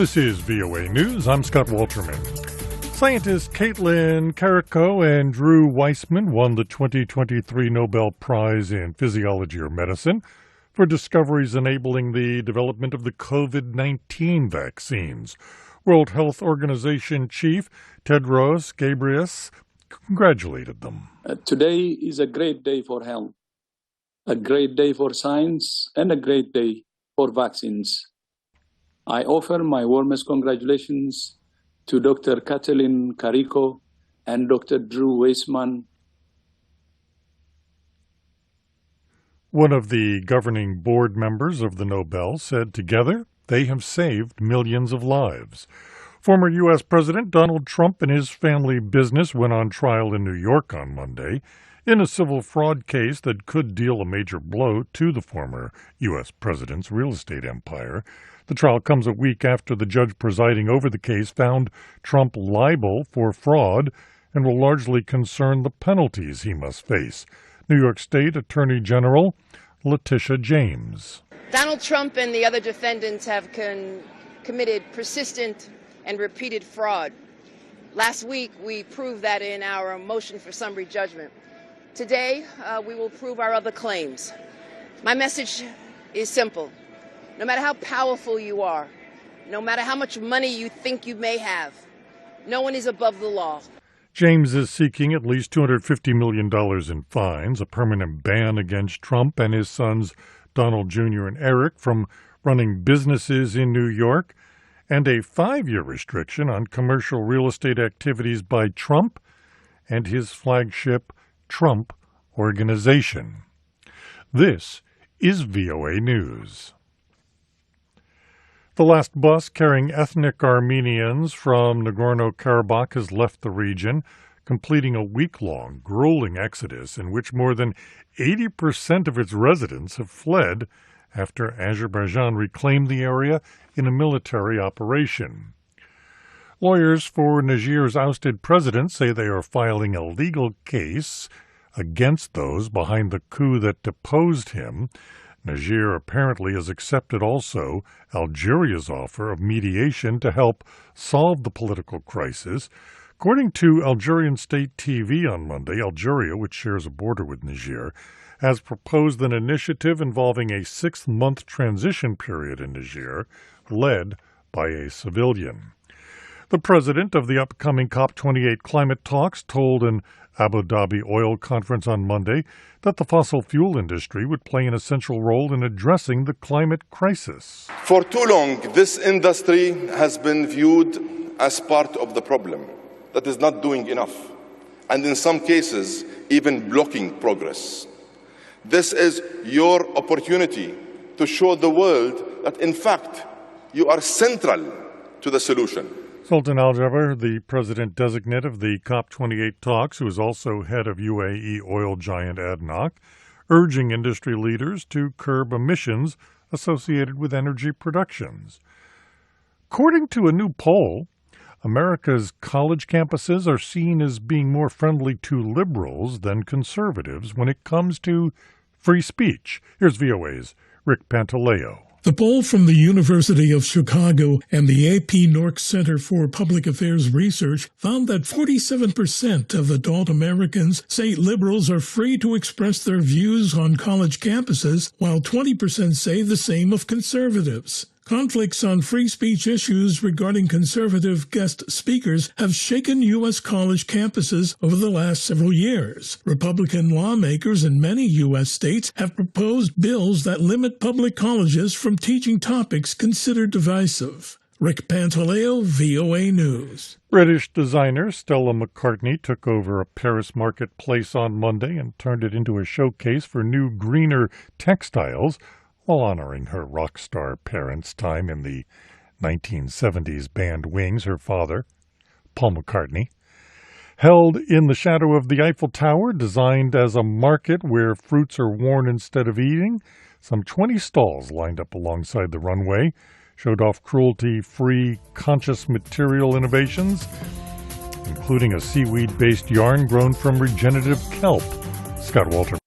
This is VOA News. I'm Scott Walterman. Scientists Caitlin Carrico and Drew Weissman won the 2023 Nobel Prize in Physiology or Medicine for discoveries enabling the development of the COVID-19 vaccines. World Health Organization Chief Tedros Ghebreyesus congratulated them. Today is a great day for health, a great day for science, and a great day for vaccines. I offer my warmest congratulations to Dr. Caitlin Carrico and Dr. Drew Weissman. One of the governing board members of the Nobel said together they have saved millions of lives. Former U.S. President Donald Trump and his family business went on trial in New York on Monday in a civil fraud case that could deal a major blow to the former U.S. president's real estate empire. The trial comes a week after the judge presiding over the case found Trump liable for fraud and will largely concern the penalties he must face. New York State Attorney General Letitia James. Donald Trump and the other defendants have committed persistent and repeated fraud. Last week, we proved that in our motion for summary judgment. Today, we will prove our other claims. My message is simple. No matter how powerful you are, no matter how much money you think you may have, no one is above the law. James is seeking at least $250 million in fines, a permanent ban against Trump and his sons Donald Jr. and Eric from running businesses in New York, and a 5-year restriction on commercial real estate activities by Trump and his flagship Trump Organization. This is VOA News. The last bus carrying ethnic Armenians from Nagorno-Karabakh has left the region, completing a week-long, grueling exodus in which more than 80% of its residents have fled after Azerbaijan reclaimed the area in a military operation. Lawyers for Niger's ousted president say they are filing a legal case against those behind the coup that deposed him. Niger apparently has accepted also Algeria's offer of mediation to help solve the political crisis. According to Algerian state TV on Monday, Algeria, which shares a border with Niger, has proposed an initiative involving a 6-month transition period in Niger, led by a civilian. The president of the upcoming COP28 climate talks told an Abu Dhabi oil conference on Monday that the fossil fuel industry would play an essential role in addressing the climate crisis. For too long, this industry has been viewed as part of the problem that is not doing enough, and in some cases, even blocking progress. This is your opportunity to show the world that, in fact, you are central to the solution. Sultan Al Jaber, the president-designate of the COP28 talks, who is also head of UAE oil giant ADNOC, urging industry leaders to curb emissions associated with energy productions. According to a new poll, America's college campuses are seen as being more friendly to liberals than conservatives when it comes to free speech. Here's VOA's Rick Pantaleo. The poll from the University of Chicago and the AP Nork Center for Public Affairs Research found that 47% of adult Americans say liberals are free to express their views on college campuses, while 20% say the same of conservatives. Conflicts on free speech issues regarding conservative guest speakers have shaken U.S. college campuses over the last several years. Republican lawmakers in many U.S. states have proposed bills that limit public colleges from teaching topics considered divisive. Rick Pantaleo, VOA News. British designer Stella McCartney took over a Paris marketplace on Monday and turned it into a showcase for new, greener textiles, while honoring her rock star parents' time in the 1970s band Wings. Her father, Paul McCartney, held in the shadow of the Eiffel Tower, designed as a market where fruits are worn instead of eating. Some 20 stalls lined up alongside the runway showed off cruelty-free, conscious material innovations, including a seaweed-based yarn grown from regenerative kelp. Scott Walter.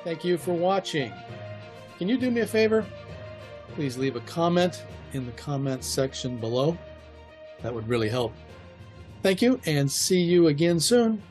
Thank you for watching. Can you do me a favor? Please leave a comment in the comments section below. That would really help. Thank you, and see you again soon.